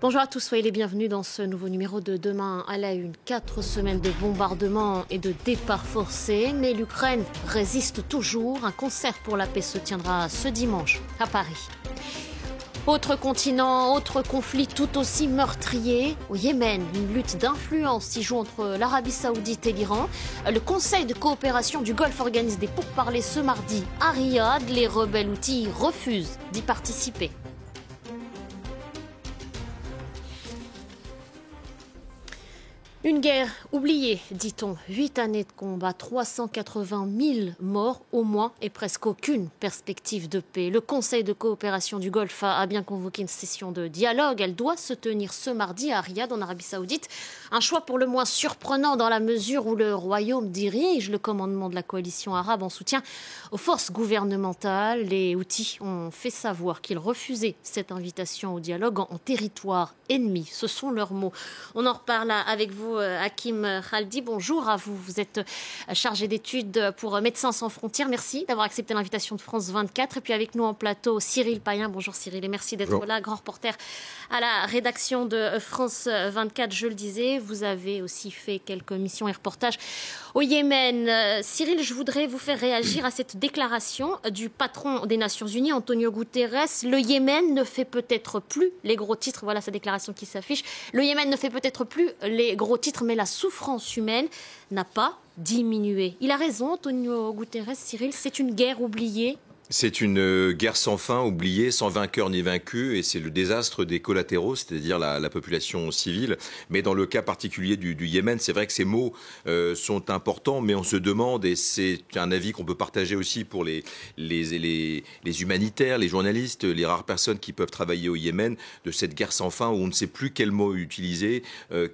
Bonjour à tous, soyez les bienvenus dans ce nouveau numéro de Demain à la Une. 4 semaines de bombardements et de départs forcés, mais l'Ukraine résiste toujours. Un concert pour la paix se tiendra ce dimanche à Paris. Autre continent, autre conflit tout aussi meurtrier. Au Yémen, une lutte d'influence s'y joue entre l'Arabie Saoudite et l'Iran. Le Conseil de coopération du Golfe organise des pourparlers ce mardi à Riyad. Les rebelles houthis refusent d'y participer. Une guerre oubliée, dit-on. 8 années de combat, 380 000 morts au moins et presque aucune perspective de paix. Le Conseil de coopération du Golfe a bien convoqué une session de dialogue. Elle doit se tenir ce mardi à Riyad, en Arabie Saoudite. Un choix pour le moins surprenant dans la mesure où le Royaume dirige le commandement de la coalition arabe en soutien aux forces gouvernementales. Les Houthis ont fait savoir qu'ils refusaient cette invitation au dialogue en territoire ennemi. Ce sont leurs mots. On en reparle avec vous, Hakim Khaldi. Bonjour à vous. Vous êtes chargé d'études pour Médecins sans frontières. Merci d'avoir accepté l'invitation de France 24. Et puis avec nous en plateau, Cyril Payen. Bonjour Cyril et merci d'être là. Grand reporter à la rédaction de France 24. Je le disais, vous avez aussi fait quelques missions et reportages au Yémen. Cyril, je voudrais vous faire réagir à cette déclaration du patron des Nations Unies, Antonio Guterres. Le Yémen ne fait peut-être plus les gros titres. Voilà sa déclaration qui s'affiche. Le Yémen ne fait peut-être plus les gros titres, mais la souffrance humaine n'a pas diminué. Il a raison, Antonio Guterres, Cyril, c'est une guerre oubliée. C'est une guerre sans fin, oubliée, sans vainqueur ni vaincu, et c'est le désastre des collatéraux, c'est-à-dire la population civile. Mais dans le cas particulier du Yémen, c'est vrai que ces mots sont importants, mais on se demande, et c'est un avis qu'on peut partager aussi pour les humanitaires, les journalistes, les rares personnes qui peuvent travailler au Yémen, de cette guerre sans fin où on ne sait plus quel mot utiliser,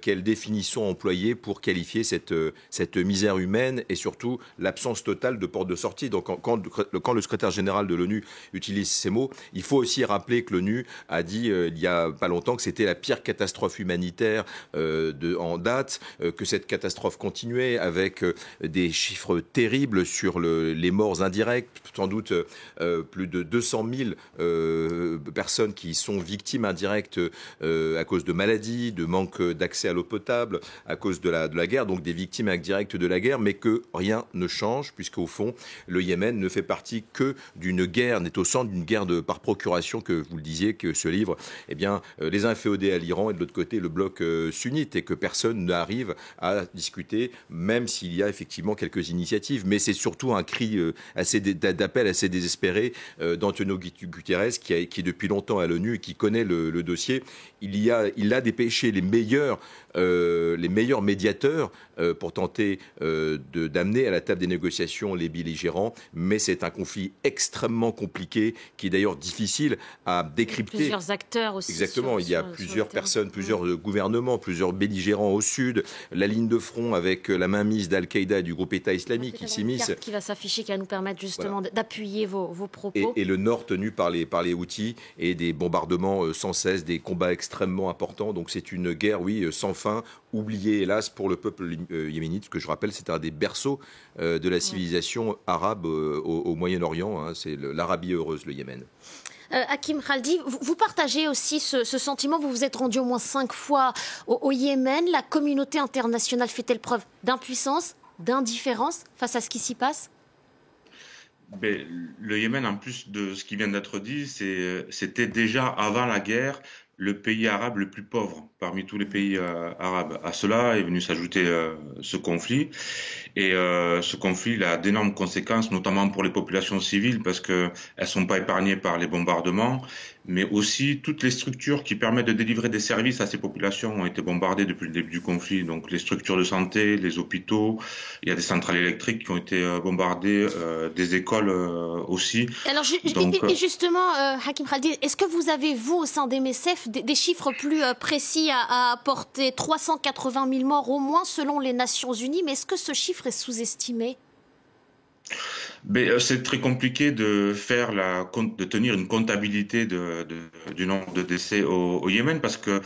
quelle définition employer pour qualifier cette misère humaine et surtout l'absence totale de porte de sortie. Donc quand le secrétaire général de l'ONU utilise ces mots, il faut aussi rappeler que l'ONU a dit il y a pas longtemps que c'était la pire catastrophe humanitaire en date, que cette catastrophe continuait avec des chiffres terribles sur les morts indirectes, sans doute plus de 200 000 personnes qui sont victimes indirectes à cause de maladies, de manque d'accès à l'eau potable, à cause de la guerre, donc des victimes indirectes de la guerre, mais que rien ne change puisqu'au fond, le Yémen ne fait partie que d'une guerre, n'est au centre d'une guerre par procuration, que vous le disiez, que se livrent les inféodés à l'Iran et de l'autre côté le bloc sunnite, et que personne n'arrive à discuter, même s'il y a effectivement quelques initiatives. Mais c'est surtout un cri d'appel assez désespéré d'Antonio Guterres, qui est depuis longtemps à l'ONU et qui connaît le dossier. Il a dépêché les meilleurs médiateurs pour tenter d'amener à la table des négociations les belligérants, mais c'est un conflit extrêmement compliqué, qui est d'ailleurs difficile à décrypter. Plusieurs acteurs aussi. Exactement, il y a plusieurs personnes, plusieurs gouvernements, plusieurs belligérants au sud, la ligne de front avec la mainmise d'Al-Qaïda et du groupe État islamique qui s'immisce. Qui va s'afficher, qui va nous permettre justement d'appuyer vos propos. Et le nord tenu par les Houthis et des bombardements sans cesse, des combats extrêmement importants. Donc c'est une guerre, oui, sans fin, oubliée hélas pour le peuple yéménite, que je rappelle, c'est un des berceaux de la civilisation arabe au Moyen-Orient. C'est l'Arabie heureuse, le Yémen. Hakim Khaldi, vous partagez aussi ce sentiment. Vous vous êtes rendu au moins 5 fois au Yémen. La communauté internationale fait-elle preuve d'impuissance, d'indifférence face à ce qui s'y passe ? Le Yémen, en plus de ce qui vient d'être dit, c'était déjà avant la guerre le pays arabe le plus pauvre parmi tous les pays arabes. À cela est venu s'ajouter ce conflit. Et ce conflit il a d'énormes conséquences, notamment pour les populations civiles, parce qu'elles ne sont pas épargnées par les bombardements, mais aussi toutes les structures qui permettent de délivrer des services à ces populations ont été bombardées depuis le début du conflit. Donc les structures de santé, les hôpitaux, il y a des centrales électriques qui ont été bombardées, des écoles aussi. Alors justement, Hakim Khaldi, est-ce que vous avez, vous, au sein des MSF, des chiffres plus précis à apporter? 380 000 morts au moins selon les Nations Unies, mais est-ce que ce chiffre est sous-estimé ? Mais c'est très compliqué de de tenir une comptabilité du nombre de décès au Yémen parce que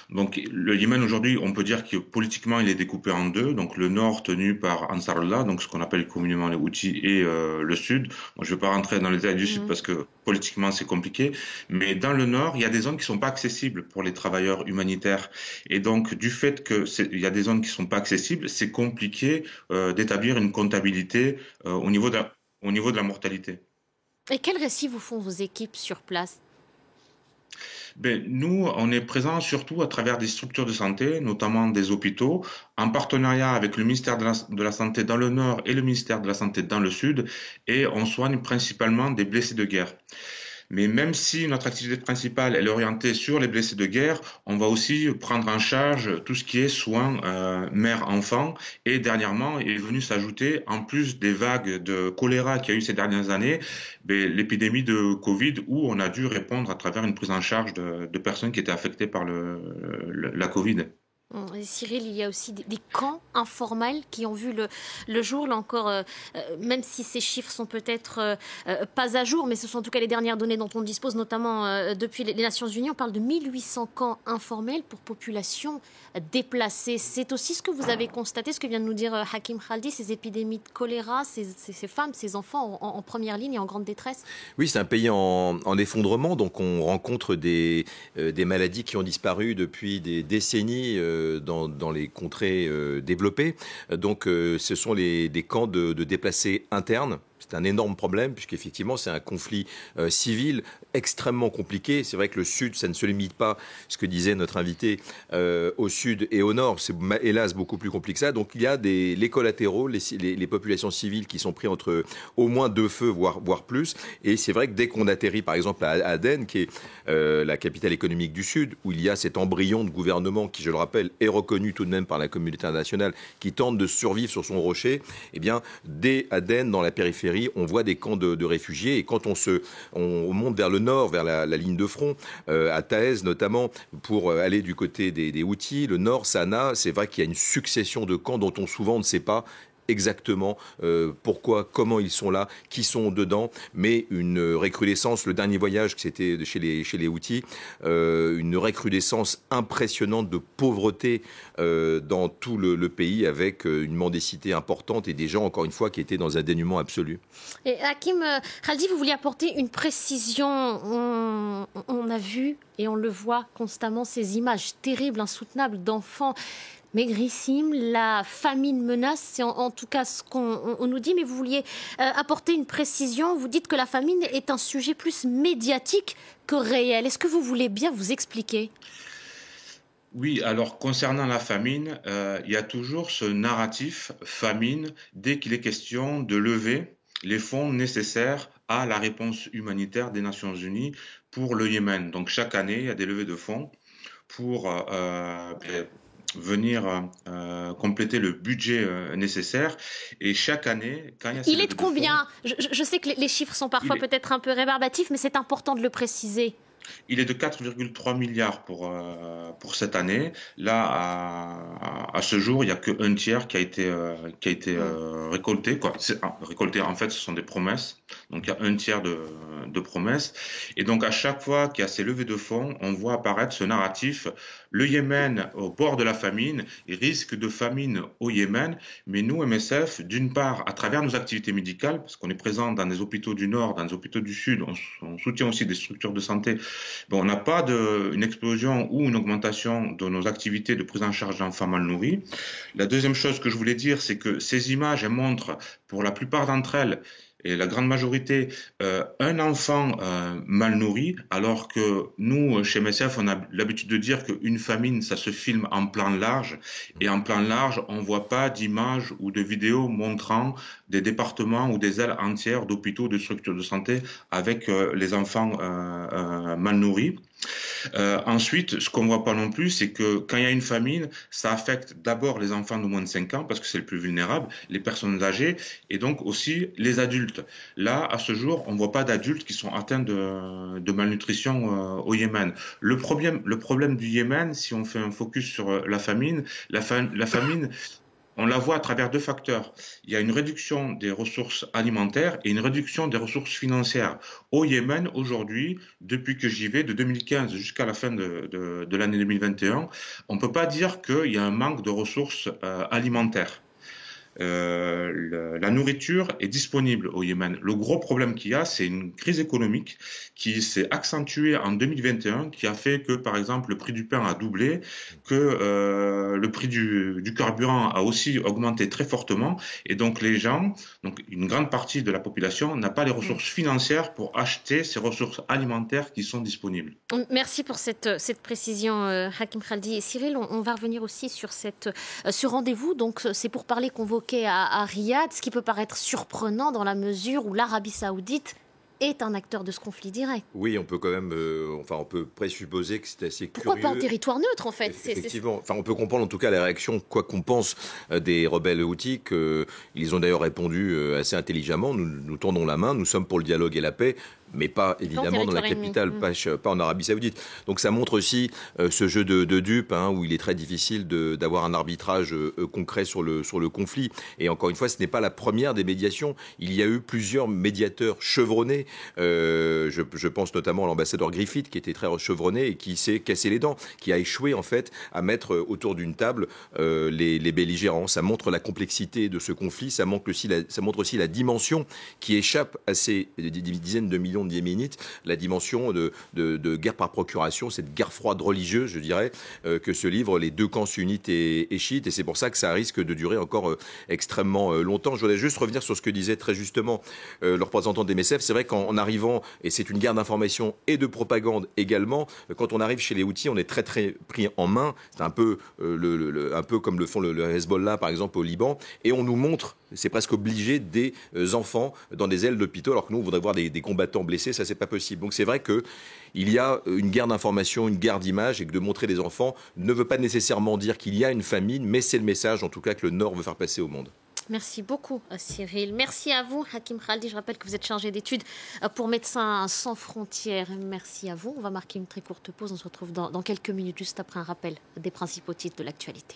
donc le Yémen aujourd'hui, on peut dire que politiquement il est découpé en deux. Donc le nord tenu par Ansarullah, donc ce qu'on appelle communément les Houthis, et le sud. Bon, je ne vais pas rentrer dans les détails du sud Mhm. parce que politiquement c'est compliqué. Mais dans le nord, il y a des zones qui sont pas accessibles pour les travailleurs humanitaires. Et donc du fait que il y a des zones qui sont pas accessibles, c'est compliqué d'établir une comptabilité au niveau de la mortalité. Et quel récit vous font vos équipes sur place? Ben, nous, on est présent surtout à travers des structures de santé, notamment des hôpitaux, en partenariat avec le ministère de la Santé dans le Nord et le ministère de la Santé dans le Sud, et on soigne principalement des blessés de guerre. Mais même si notre activité principale elle est orientée sur les blessés de guerre, on va aussi prendre en charge tout ce qui est soins mère-enfant. Et dernièrement est venu s'ajouter, en plus des vagues de choléra qu'il y a eu ces dernières années, ben, l'épidémie de Covid où on a dû répondre à travers une prise en charge de personnes qui étaient affectées par la Covid. Cyril, il y a aussi des camps informels qui ont vu le jour, là encore, même si ces chiffres sont peut-être pas à jour, mais ce sont en tout cas les dernières données dont on dispose, notamment depuis les Nations Unies. On parle de 1800 camps informels pour population déplacée. C'est aussi ce que vous avez constaté, ce que vient de nous dire Hakim Khaldi, ces épidémies de choléra, ces femmes, ces enfants en première ligne et en grande détresse. Oui, c'est un pays en effondrement, donc on rencontre des maladies qui ont disparu depuis des décennies dans les contrées développées. Donc ce sont des camps de déplacés internes. C'est un énorme problème puisqu'effectivement c'est un conflit civil extrêmement compliqué. C'est vrai que le Sud, ça ne se limite pas, ce que disait notre invité, au Sud et au Nord. C'est hélas beaucoup plus compliqué que ça. Donc il y a les collatéraux, les populations civiles qui sont pris entre au moins deux feux, voire plus. Et c'est vrai que dès qu'on atterrit par exemple à Aden, qui est la capitale économique du Sud, où il y a cet embryon de gouvernement qui, je le rappelle, est reconnu tout de même par la communauté internationale, qui tente de survivre sur son rocher, eh bien, dès Aden, dans la périphérie, on voit des camps de réfugiés. Et quand on monte vers le nord, vers la ligne de front, à Taez notamment, pour aller du côté des Houthis, le nord, Sanaa, c'est vrai qu'il y a une succession de camps dont on souvent ne sait pas exactement pourquoi, comment ils sont là, qui sont dedans, mais une recrudescence, le dernier voyage, c'était chez les Houthis, une recrudescence impressionnante de pauvreté dans tout le pays, avec une mendicité importante et des gens, encore une fois, qui étaient dans un dénuement absolu. Et Hakim Khaldi, vous vouliez apporter une précision. On a vu et on le voit constamment ces images terribles, insoutenables d'enfants maigrissime, la famine menace, c'est en tout cas ce qu'on nous dit, mais vous vouliez apporter une précision, vous dites que la famine est un sujet plus médiatique que réel. Est-ce que vous voulez bien vous expliquer ? Oui, alors concernant la famine, il y a toujours ce narratif famine dès qu'il est question de lever les fonds nécessaires à la réponse humanitaire des Nations Unies pour le Yémen. Donc chaque année, il y a des levées de fonds pour venir compléter le budget nécessaire. Et chaque année, quand il y a ces Il est levées de de fonds, combien ? Je sais que les chiffres sont parfois il est, peut-être un peu rébarbatifs, mais c'est important de le préciser. il est de 4,3 milliards pour cette année. Là, à ce jour, il n'y a qu'un tiers qui a été Mm. récolté, quoi. Récolté, en fait, ce sont des promesses. Donc, il y a un tiers de promesses. Et donc, à chaque fois qu'il y a ces levées de fonds, on voit apparaître ce narratif. Le Yémen, au bord de la famine, risque de famine au Yémen. Mais nous, MSF, d'une part, à travers nos activités médicales, parce qu'on est présent dans des hôpitaux du Nord, dans des hôpitaux du Sud, on soutient aussi des structures de santé. Bon, on n'a pas une explosion ou une augmentation de nos activités de prise en charge d'enfants mal nourris. La deuxième chose que je voulais dire, c'est que ces images, elles montrent, pour la plupart d'entre elles, et la grande majorité, un enfant mal nourri, alors que nous, chez MSF, on a l'habitude de dire qu'une famine, ça se filme en plan large, et en plan large, on ne voit pas d'images ou de vidéos montrant des départements ou des ailes entières d'hôpitaux, de structures de santé avec les enfants mal nourris. Ensuite, ce qu'on ne voit pas non plus, c'est que quand il y a une famine, ça affecte d'abord les enfants de moins de 5 ans, parce que c'est le plus vulnérable, les personnes âgées, et donc aussi les adultes. Là, à ce jour, on ne voit pas d'adultes qui sont atteints de malnutrition au Yémen. Le problème du Yémen, si on fait un focus sur la famine, On la voit à travers deux facteurs. Il y a une réduction des ressources alimentaires et une réduction des ressources financières. Au Yémen, aujourd'hui, depuis que j'y vais, de 2015 jusqu'à la fin de l'année 2021, on ne peut pas dire qu'il y a un manque de ressources alimentaires. La nourriture est disponible au Yémen. Le gros problème qu'il y a, c'est une crise économique qui s'est accentuée en 2021, qui a fait que, par exemple, le prix du pain a doublé, que le prix du carburant a aussi augmenté très fortement, et donc les gens, donc une grande partie de la population, n'a pas les ressources financières pour acheter ces ressources alimentaires qui sont disponibles. Merci pour cette précision, Hakim Khaldi. Et Cyril, on va revenir aussi sur ce rendez-vous. Donc, c'est pour parler convoqué à Riyad, ce qui peut paraître surprenant dans la mesure où l'Arabie Saoudite est un acteur de ce conflit direct. Oui, on peut quand même, on peut présupposer que c'est assez Pourquoi curieux. Pourquoi pas en territoire neutre, en fait? Effectivement. On peut comprendre en tout cas la réaction, quoi qu'on pense des rebelles houthis. Ils ont d'ailleurs répondu assez intelligemment. Nous tendons la main, nous sommes pour le dialogue et la paix, mais pas évidemment dans la capitale, pas en Arabie Saoudite. Donc ça montre aussi ce jeu de dupes, où il est très difficile d'avoir un arbitrage concret sur le conflit. Et encore une fois, ce n'est pas la première des médiations. Il y a eu plusieurs médiateurs chevronnés. Je pense notamment à l'ambassadeur Griffith, qui était très chevronné et qui s'est cassé les dents, qui a échoué en fait à mettre autour d'une table les belligérants. Ça montre la complexité de ce conflit. Ça montre aussi la dimension qui échappe à ces dizaines de millions de Yéménites, la dimension de guerre par procuration, cette guerre froide religieuse, je dirais, que se livrent les deux camps sunnites et chiites. Et c'est pour ça que ça risque de durer encore extrêmement longtemps. Je voudrais juste revenir sur ce que disait très justement le représentant des MSF. C'est vrai qu'en arrivant, et c'est une guerre d'information et de propagande également, quand on arrive chez les Houthis, on est très très pris en main. C'est un peu, un peu comme le font le Hezbollah par exemple au Liban. Et on nous montre, c'est presque obligé, des enfants dans des ailes d'hôpitaux, alors que nous on voudrait voir des combattants blessés, ça c'est pas possible. Donc c'est vrai qu'il y a une guerre d'information, une guerre d'image, et que de montrer des enfants ne veut pas nécessairement dire qu'il y a une famine, mais c'est le message en tout cas que le Nord veut faire passer au monde. Merci beaucoup, Cyril. Merci à vous, Hakim Khaldi. Je rappelle que vous êtes chargé d'études pour Médecins sans frontières. Merci à vous. On va marquer une très courte pause. On se retrouve dans quelques minutes, juste après un rappel des principaux titres de l'actualité.